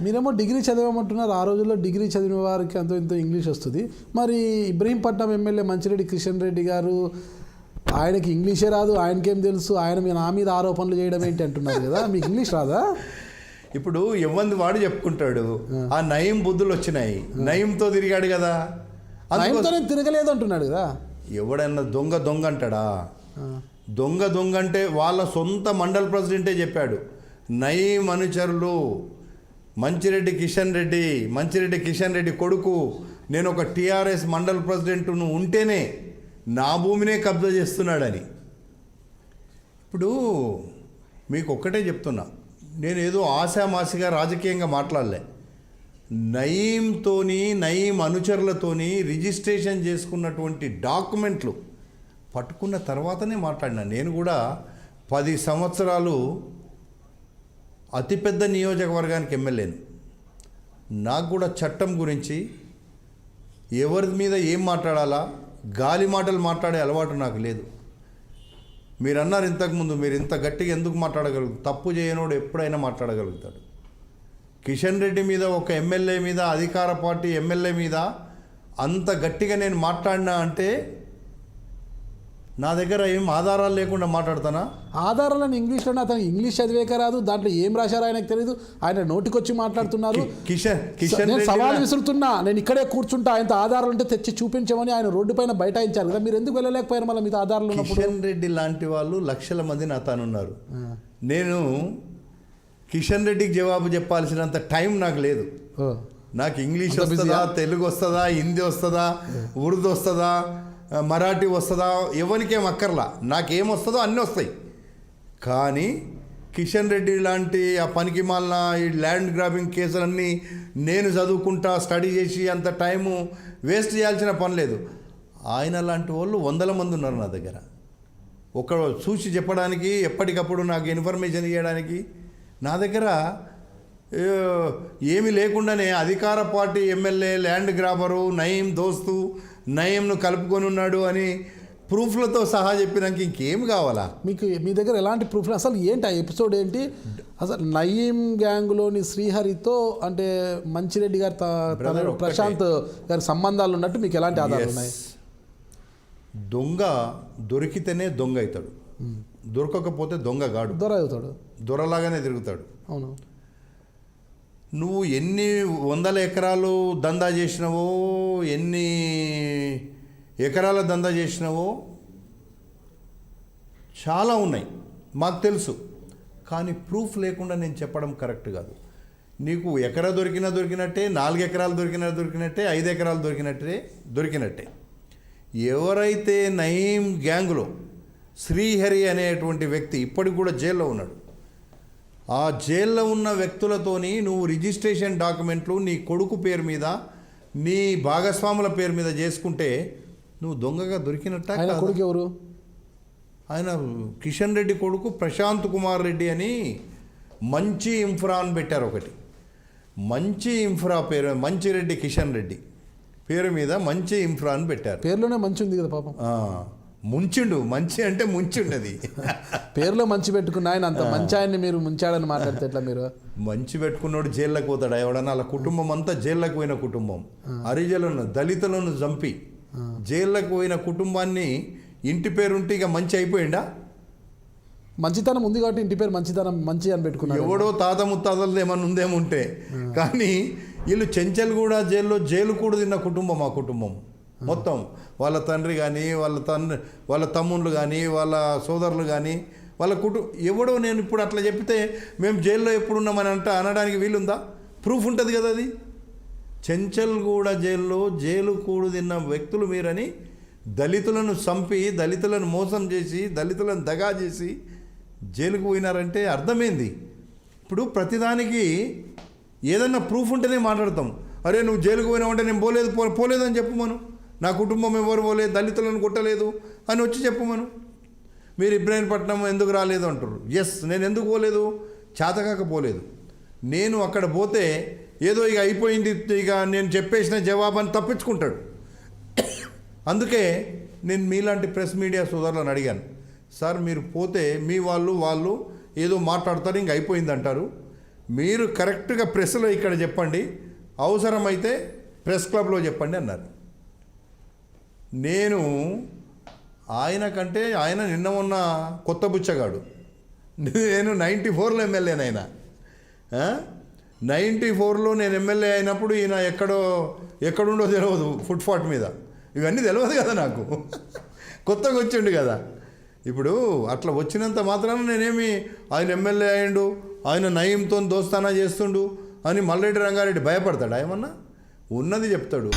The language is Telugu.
మీరేమో డిగ్రీ చదివామంటున్నారు. ఆ రోజుల్లో డిగ్రీ చదివిన వారికి అంత ఇంత ఇంగ్లీష్ వస్తుంది. మరి ఇబ్రహీంపట్నం ఎమ్మెల్యే మంచిరెడ్డి కిషన్ రెడ్డి గారు ఆయనకి ఇంగ్లీషే రాదు, ఆయనకేం తెలుసు, ఆయన నా మీద ఆరోపణలు చేయడం ఏంటి అంటున్నారు కదా, మీకు ఇంగ్లీష్ రాదా? ఇప్పుడు ఎవ్వంది వాడు చెప్పుకుంటాడు, ఆ నయం బుద్ధులు వచ్చినాయి, నయంతో తిరిగాడు కదా, నయంతోనే తిరగలేదు అంటున్నాడు కదా. ఎవడన్నా దొంగ దొంగ అంటాడా? దొంగ దొంగ అంటే వాళ్ళ సొంత మండల్ ప్రెసిడెంటే చెప్పాడు, నయం అనుచరులు మంచిరెడ్డి కిషన్ రెడ్డి కొడుకు, నేను ఒక టీఆర్ఎస్ మండల్ ప్రెసిడెంట్ను ఉంటేనే నా భూమినే కబ్జా చేస్తున్నాడని. ఇప్పుడు మీకు ఒక్కటే చెప్తున్నా, నేను ఏదో ఆశామాసిగా రాజకీయంగా మాట్లాడలే. నయీం అనుచరులతోని రిజిస్ట్రేషన్ చేసుకున్నటువంటి డాక్యుమెంట్లు పట్టుకున్న తర్వాతనే మాట్లాడినా. నేను కూడా 10 సంవత్సరాలు అతిపెద్ద నియోజకవర్గానికి ఎమ్మెల్యేను. నాకు కూడా చట్టం గురించి ఎవరి మీద ఏం మాట్లాడాలా, గాలి మాటలు మాట్లాడే అలవాటు నాకు లేదు. మీరు అన్నారు ఇంతకుముందు, మీరు ఇంత గట్టిగా ఎందుకు మాట్లాడగలుగుతారు? తప్పు చేయనోడు ఎప్పుడైనా మాట్లాడగలుగుతాడు. కిషన్ రెడ్డి మీద, ఒక ఎమ్మెల్యే మీద, అధికార పార్టీ ఎమ్మెల్యే మీద అంత గట్టిగా నేను మాట్లాడినా అంటే నా దగ్గర ఏం ఆధారాలు లేకుండా మాట్లాడతానా? ఆధారాలను ఇంగ్లీష్లోనే, అతను ఇంగ్లీష్ చదివేక రాదు, దాంట్లో ఏం రాశారో ఆయనకు తెలియదు, ఆయన నోటికొచ్చి మాట్లాడుతున్నారు. కిషన్ సవాల్ విసురుతున్నా, నేను ఇక్కడే కూర్చుంటా, ఆయన ఆధారాలు ఉంటే తెచ్చి చూపించమని ఆయన రోడ్డు పైన బైఠాయించారు కదా, మీరు ఎందుకు వెళ్ళలేకపోయారు? మళ్ళీ మీద ఆధారాలు ఉన్నప్పుడు. కిషన్ రెడ్డి లాంటి వాళ్ళు లక్షల మంది నా తానున్నారు. నేను కిషన్ రెడ్డికి జవాబు చెప్పాల్సినంత టైం నాకు లేదు. నాకు ఇంగ్లీష్ వస్తుందా, తెలుగు వస్తుందా, హిందీ వస్తుందా, ఉర్దూ వస్తుందా, మరాఠీ వస్తుందా, ఎవరికేం అక్కర్లా, నాకేం వస్తుందో అన్నీ వస్తాయి. కానీ కిషన్ రెడ్డి లాంటి ఆ పనికి మాలిన ఈ ల్యాండ్ గ్రాబింగ్ కేసులన్నీ నేను చదువుకుంటా, స్టడీ చేసి అంత టైము వేస్ట్ చేయాల్సిన పని లేదు. ఆయన లాంటి వాళ్ళు 100 మంది ఉన్నారు నా దగ్గర. ఒక చూసి చెప్పడానికి, ఎప్పటికప్పుడు నాకు ఇన్ఫర్మేషన్ ఇవ్వడానికి నా దగ్గర ఏమీ లేకుండానే అధికార party MLA land grabber, Nayeem దోస్తు, నయీంను కలుపుకొని ఉన్నాడు అని ప్రూఫ్లతో సహా చెప్పినాక ఇంకేం కావాలా మీకు? మీ దగ్గర ఎలాంటి ప్రూఫ్లు? అసలు ఏంటి ఆ ఎపిసోడ్ ఏంటి? అసలు నయీం గ్యాంగ్లోని శ్రీహరితో అంటే మంచిరెడ్డి గారి ప్రశాంత్ గారి సంబంధాలు ఉన్నట్టు మీకు ఎలాంటి ఆధారాలు ఉన్నాయి? దొంగ దొరికితేనే దొంగ అవుతాడు, దొరకకపోతే దొంగ గాడు, దొర అవుతాడు, దొరలాగానే తిరుగుతాడు. అవును. నువ్వు ఎన్ని 100 ఎకరాలు దందా చేసినావో, ఎన్ని ఎకరాల దందా చేసినావో చాలా ఉన్నాయి, మాకు తెలుసు. కానీ ప్రూఫ్ లేకుండా నేను చెప్పడం కరెక్ట్ కాదు. నీకు ఎకరా దొరికినట్టే, 4 ఎకరాలు దొరికినట్టే, 5 ఎకరాలు దొరికినట్టే. ఎవరైతే నయీం గ్యాంగ్లో శ్రీహరి అనేటువంటి వ్యక్తి ఇప్పటికి కూడా జైల్లో ఉన్నాడు, ఆ జైల్లో ఉన్న వ్యక్తులతోని నువ్వు రిజిస్ట్రేషన్ డాక్యుమెంట్లు నీ కొడుకు పేరు మీద, నీ భాగస్వాముల పేరు మీద చేసుకుంటే నువ్వు దొంగగా దొరికినట్ట. ఆయన కొడుకు ఎవరు? ఆయన కిషన్ రెడ్డి కొడుకు ప్రశాంత్ కుమార్ రెడ్డి అని మంచి ఇన్ఫ్రా అని పెట్టారు ఒకటి. మంచి ఇన్ఫ్రా పేరు మంచిరెడ్డి కిషన్ రెడ్డి పేరు మీద మంచి ఇన్ఫ్రా అని పెట్టారు. పేరులోనే మంచి ఉంది కదా పాపం. ముంచిండు, మంచి అంటే ముంచుండది. పేరులో మంచి పెట్టుకున్న ఆయన అంత మంచి ఆయన్ని మీరు ముంచాడని మాట్లాడితే ఎట్లా? మీరు మంచి పెట్టుకున్నాడు జైల్లోకి పోతాడు ఎవడన్నా? వాళ్ళ కుటుంబం అంతా జైల్లోకి పోయిన కుటుంబం, హరిజనులను దళితులను చంపి జైల్లోకి పోయిన కుటుంబాన్ని ఇంటి పేరుంటే ఇక మంచి అయిపోయిందా? మంచితనం ఉంది కాబట్టి ఇంటి పేరు మంచి అని పెట్టుకున్నాడు. ఎవడో తాత ముత్తాతలది ఏమన్నా ఉందేముంటే, కానీ వీళ్ళు చెంచల్గూడ జైలు కూడా తిన్న కుటుంబం ఆ కుటుంబం మొత్తం. వాళ్ళ తండ్రి కానీ, వాళ్ళ తమ్ముళ్ళు కానీ, వాళ్ళ సోదరులు కానీ, వాళ్ళ ఎవడో నేను ఇప్పుడు అట్లా చెప్తే మేము జైల్లో ఎప్పుడున్నామని అనడానికి వీలుందా? ప్రూఫ్ ఉంటుంది కదా. అది చెంచల్గూడ జైలు కూడు తిన్న వ్యక్తులు మీరని దళితులను చంపి, దళితులను మోసం చేసి, దళితులను దగా చేసి జైలుకు పోయినారంటే అర్థమైంది. ఇప్పుడు ప్రతిదానికి ఏదన్నా ప్రూఫ్ ఉంటేనే మాట్లాడతాం. అరే నువ్వు జైలుకు పోయినావంటే నేను పోలేదని చెప్పు మను, నా కుటుంబం ఎవరు పోలేదు, దళితులను కొట్టలేదు అని వచ్చి చెప్పమను. మీరు ఇబ్రాహీంపట్నం ఎందుకు రాలేదు అంటారు. ఎస్, నేను ఎందుకు పోలేదు? చేతకాకపోలేదు. నేను అక్కడ పోతే ఏదో ఇక అయిపోయింది, ఇక నేను చెప్పేసిన జవాబుని తప్పించుకుంటాడు. అందుకే నేను మీలాంటి ప్రెస్ మీడియా సోదరులను అడిగాను, సార్ మీరు పోతే మీ వాళ్ళు ఏదో మాట్లాడతారు, ఇంక అయిపోయింది అంటారు, మీరు కరెక్ట్గా ప్రెస్లో ఇక్కడ చెప్పండి, అవసరమైతే ప్రెస్ క్లబ్లో చెప్పండి అన్నారు. నేను ఆయన కంటే ఆయన నిన్న ఉన్న కొత్త బుచ్చగాడు, నేను 94లో ఎమ్మెల్యేనైనా. 94లో నేను ఎమ్మెల్యే అయినప్పుడు ఈయన ఎక్కడుండో తెలియదు, ఫుట్పాత్ మీద. ఇవన్నీ తెలియదు కదా నాకు, కొత్తగా వచ్చిండు కదా. ఇప్పుడు అట్లా వచ్చినంత మాత్రాన నేనేమి ఆయన ఎమ్మెల్యే అయ్యిండు, ఆయన నయీంతో దోస్తానా చేస్తుండు అని మల్లెడ్డి రంగారెడ్డి భయపడతాడా? ఏమన్నా ఉన్నది చెప్తాడు.